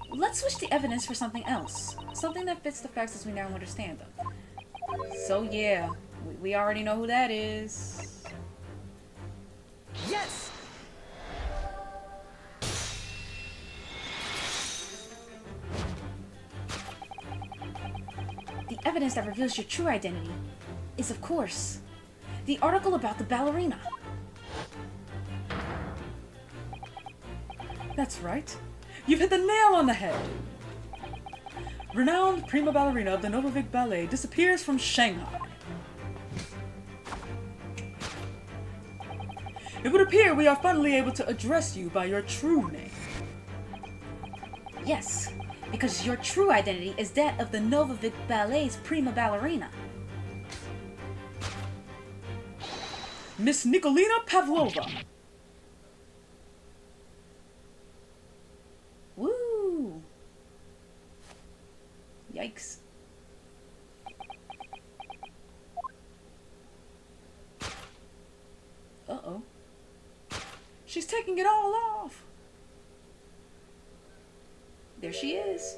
Let's switch the evidence for something else. Something that fits the facts as we now understand them. So yeah, we already know who that is. Yes! The evidence that reveals your true identity is, of course, the article about the ballerina. That's right. You've hit the nail on the head. Renowned prima ballerina of the Novovik Ballet disappears from Shanghai. It would appear we are finally able to address you by your true name. Yes, because your true identity is that of the Novovik Ballet's prima ballerina. Miss Nikolina Pavlova. Woo! Yikes. Uh-oh. She's taking it all off. There she is.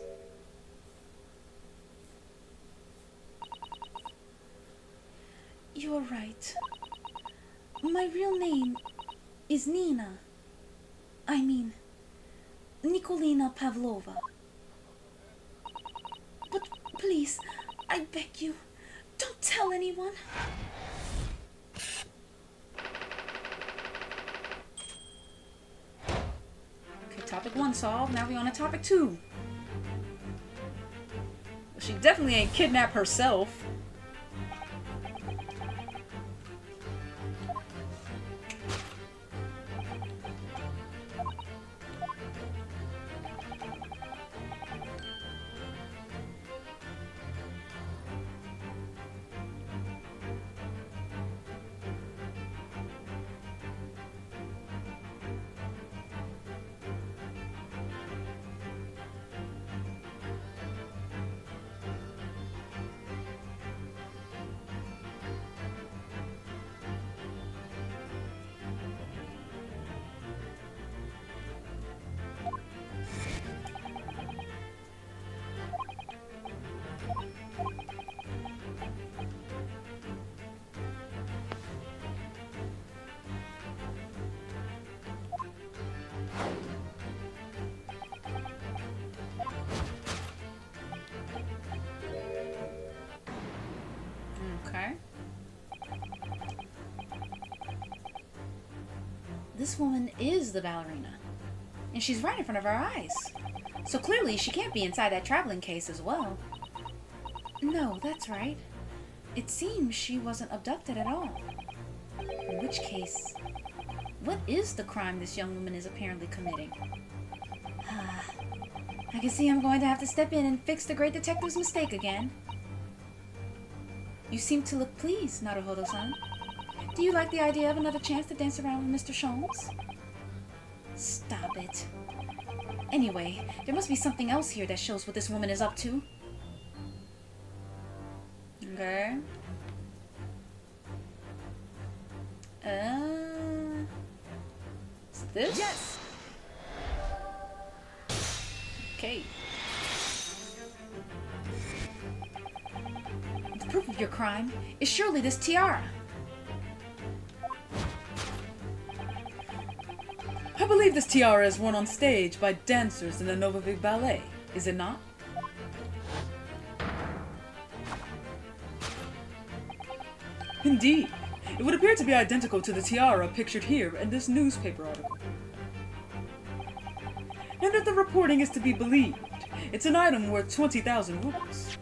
You're right. My real name is Nina. I mean, Nikolina Pavlova. But please, I beg you, don't tell anyone. Okay, topic 1 solved. Now we on to topic 2. She definitely ain't kidnapped herself. this woman is the ballerina. And she's right in front of our eyes. So clearly she can't be inside that traveling case as well. No, that's right. It seems she wasn't abducted at all. In which case, what is the crime this young woman is apparently committing? I can see I'm going to have to step in and fix the great detective's mistake again. You seem to look pleased, Naruhodo-san. Do you like the idea of another chance to dance around with Mr. Sholmes? Stop it. Anyway, there must be something else here that shows what this woman is up to. Okay. Is this? Yes! Okay. The proof of your crime is surely this tiara. I believe this tiara is worn on stage by dancers in the Novavig Ballet, is it not? Indeed. It would appear to be identical to the tiara pictured here in this newspaper article. And if the reporting is to be believed, it's an item worth 20,000 rupees.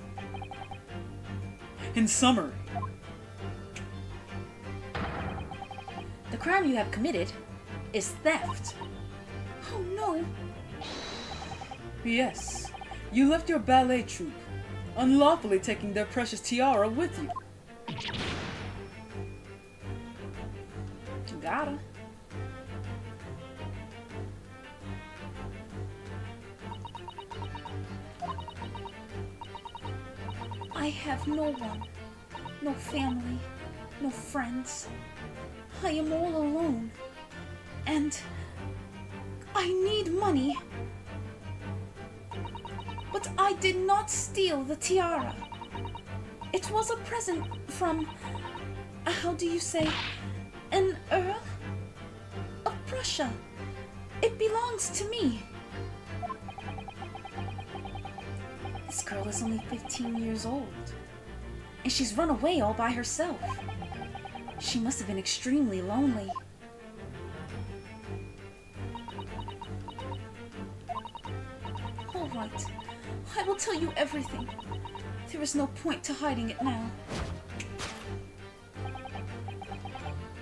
In summary, The crime you have committed is theft. Oh no. yes, you left your ballet troupe, unlawfully taking their precious tiara with you. You gotta. I have no one. No family. No friends. I am all alone. And I need money. But I did not steal the tiara. It was a present from, how do you say, an Earl of Prussia. It belongs to me. This girl is only 15 years old. And she's run away all by herself. She must have been extremely lonely. All right. I will tell you everything. There is no point to hiding it now.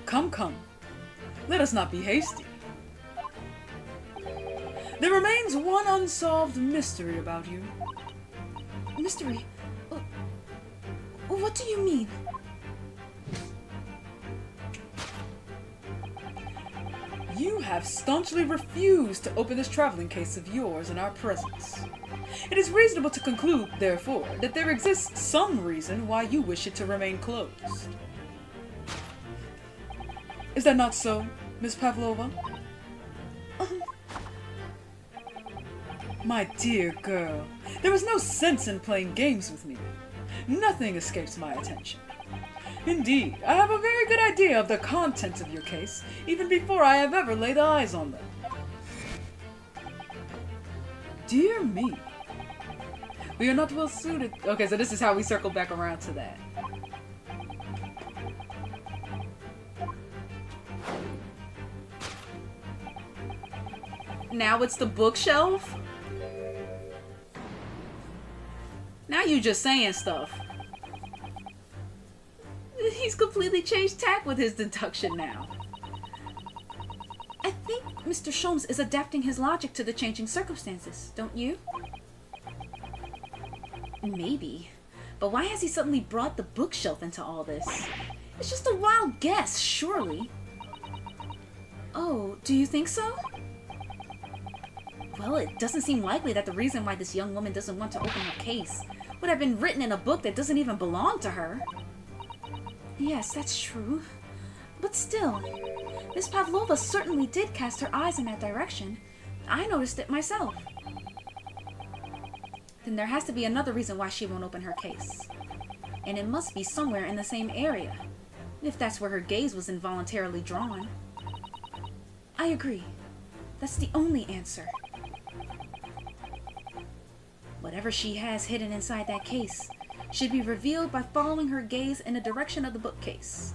Come, come. Let us not be hasty. There remains one unsolved mystery about you. Mystery? What do you mean? You have staunchly refused to open this traveling case of yours in our presence. It is reasonable to conclude, therefore, that there exists some reason why you wish it to remain closed. Is that not so, Miss Pavlova? My dear girl, there is no sense in playing games with me. Nothing escapes my attention. Indeed, I have a very good idea of the contents of your case, even before I have ever laid eyes on them. Dear me. We are not well suited. Okay, so this is how we circle back around to that. Now it's the bookshelf? Now you just saying stuff. He's completely changed tack with his deduction now. I think Mr. Sholmes is adapting his logic to the changing circumstances, don't you? Maybe. But why has he suddenly brought the bookshelf into all this? It's just a wild guess, surely. Oh, do you think so? Well, it doesn't seem likely that the reason why this young woman doesn't want to open her case would have been written in a book that doesn't even belong to her. Yes, that's true. But still, Miss Pavlova certainly did cast her eyes in that direction. I noticed it myself. Then there has to be another reason why she won't open her case. And it must be somewhere in the same area, if that's where her gaze was involuntarily drawn. I agree. That's the only answer. Whatever she has hidden inside that case should be revealed by following her gaze in the direction of the bookcase.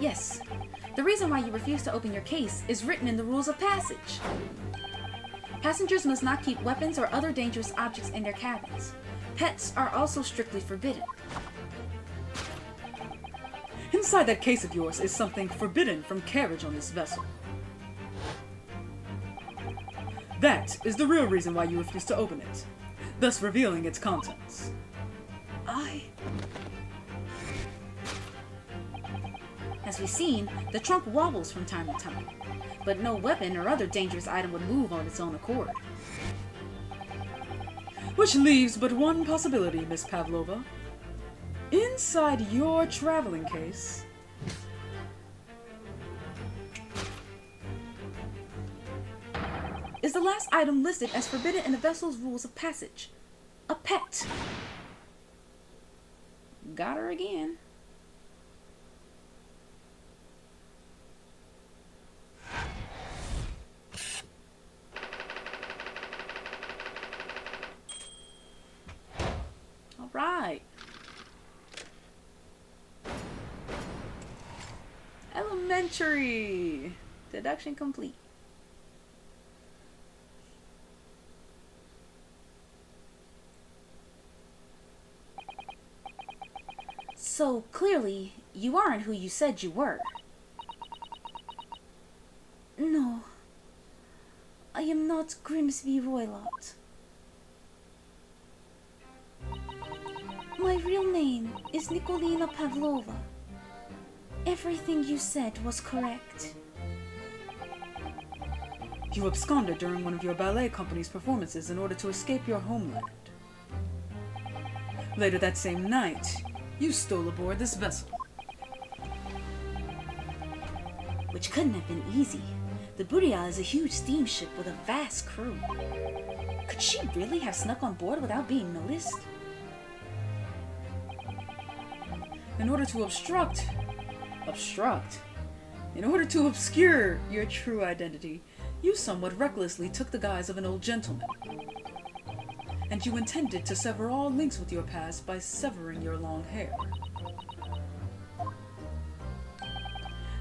Yes. The reason why you refuse to open your case is written in the rules of passage. Passengers must not keep weapons or other dangerous objects in their cabins. Pets are also strictly forbidden. Inside that case of yours is something forbidden from carriage on this vessel. That is the real reason why you refuse to open it, thus revealing its contents. As we've seen, the trunk wobbles from time to time, but no weapon or other dangerous item would move on its own accord. Which leaves but one possibility, Miss Pavlova. Inside your traveling case is the last item listed as forbidden in the vessel's rules of passage. A pet. Got her again. All right. Elementary. Deduction complete. So clearly, you aren't who you said you were. No. I am not Grimsby Roylott. My real name is Nikolina Pavlova. Everything you said was correct. you absconded during one of your ballet company's performances in order to escape your homeland. Later that same night, you stole aboard this vessel. Which couldn't have been easy. The Burial is a huge steamship with a vast crew. Could she really have snuck on board without being noticed? In order to in order to obscure your true identity, you somewhat recklessly took the guise of an old gentleman. And you intended to sever all links with your past by severing your long hair.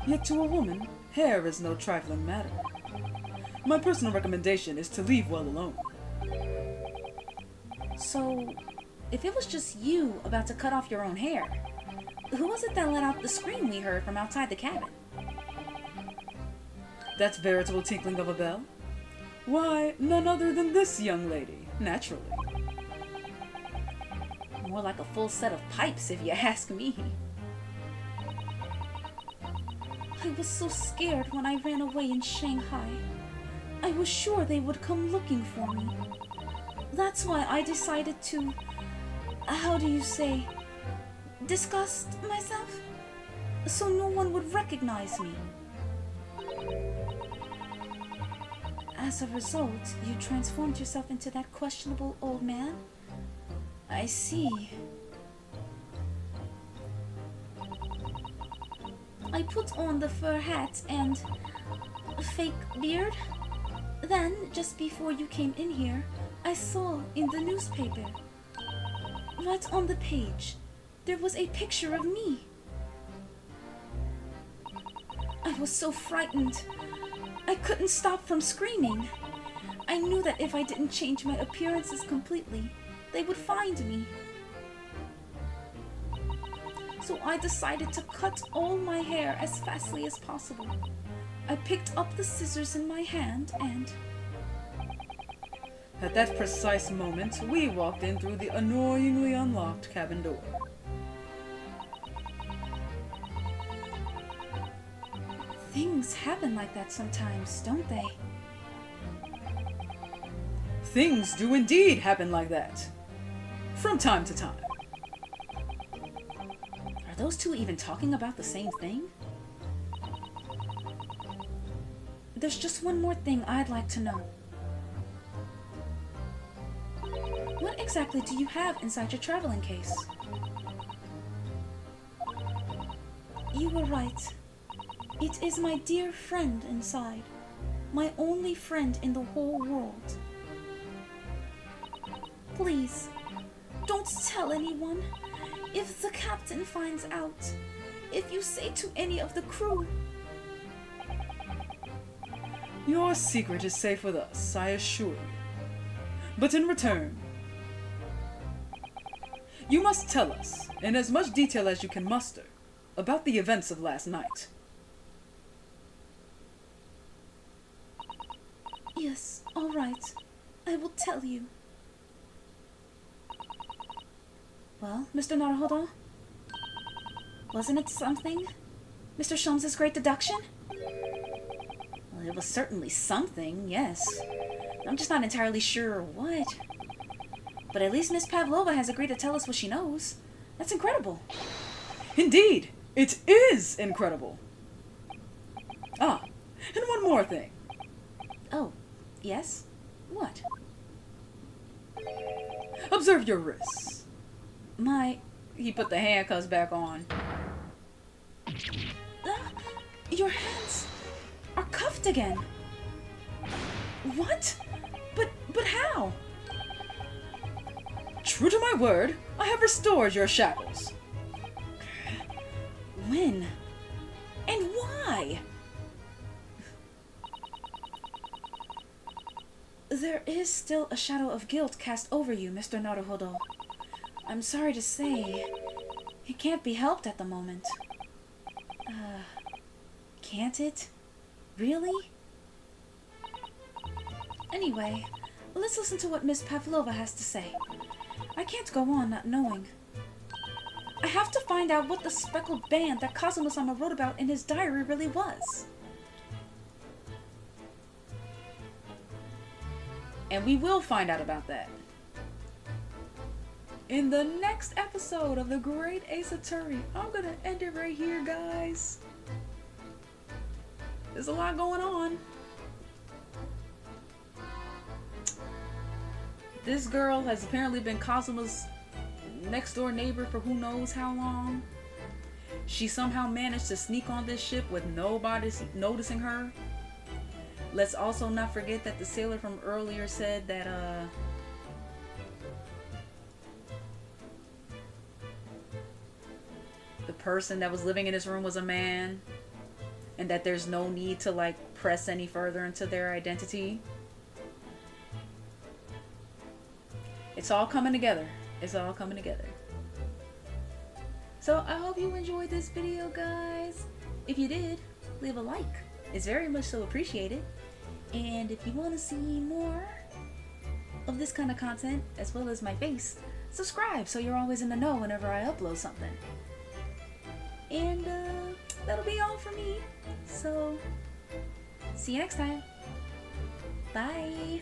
Yet to a woman, hair is no trifling matter. My personal recommendation is to leave well alone. So, if it was just you about to cut off your own hair, who was it that let out the scream we heard from outside the cabin? That veritable tinkling of a bell? Why, none other than this young lady, naturally. More like a full set of pipes, if you ask me. I was so scared when I ran away in Shanghai. I was sure they would come looking for me. That's why I decided to, how do you say, disgust myself? So no one would recognize me. As a result, you transformed yourself into that questionable old man? I see. I put on the fur hat and a fake beard. Then, just before you came in here, I saw in the newspaper, right on the page, there was a picture of me. I was so frightened. I couldn't stop from screaming. I knew that if I didn't change my appearances completely, they would find me. So I decided to cut all my hair as fastly as possible. I picked up the scissors in my hand and... At that precise moment, we walked in through the annoyingly unlocked cabin door. Things happen like that sometimes, don't they? Things do indeed happen like that. From time to time. Are those two even talking about the same thing? There's just one more thing I'd like to know. What exactly do you have inside your traveling case? You were right. It is my dear friend inside. My only friend in the whole world. Please, don't tell anyone. If the captain finds out, if you say to any of the crew. Your secret is safe with us, I assure you. But in return, you must tell us, in as much detail as you can muster, about the events of last night. Yes, all right. I will tell you. Well, Mr. Naruhodo? Wasn't it something? Mr. Sholmes' great deduction? Well, it was certainly something, yes. I'm just not entirely sure what. But at least Miss Pavlova has agreed to tell us what she knows. That's incredible. Indeed, it is incredible. Ah, and one more thing. Oh, yes? What? Observe your wrists. He put the handcuffs back on. Your hands are cuffed again. What? But how? True to my word, I have restored your shackles. When? And why? There is still a shadow of guilt cast over you, Mr. Naruhodo. I'm sorry to say, it can't be helped at the moment. Can't it? Really? Anyway, let's listen to what Miss Pavlova has to say. I can't go on not knowing. I have to find out what the speckled band that Kazuma-sama wrote about in his diary really was. And we will find out about that in the next episode of The Great Ace Attorney. I'm gonna end it right here, guys. There's a lot going on. This girl has apparently been Kazuma's next door neighbor for who knows how long. She somehow managed to sneak on this ship with nobody noticing her. Let's also not forget that the sailor from earlier said that the person that was living in his room was a man, and that there's no need to like press any further into their identity. It's all coming together. It's all coming together. So I hope you enjoyed this video, guys. If you did, leave a like. It's very much so appreciated. And if you want to see more of this kind of content, as well as my face, subscribe so you're always in the know whenever I upload something. And that'll be all for me. So, see you next time. Bye.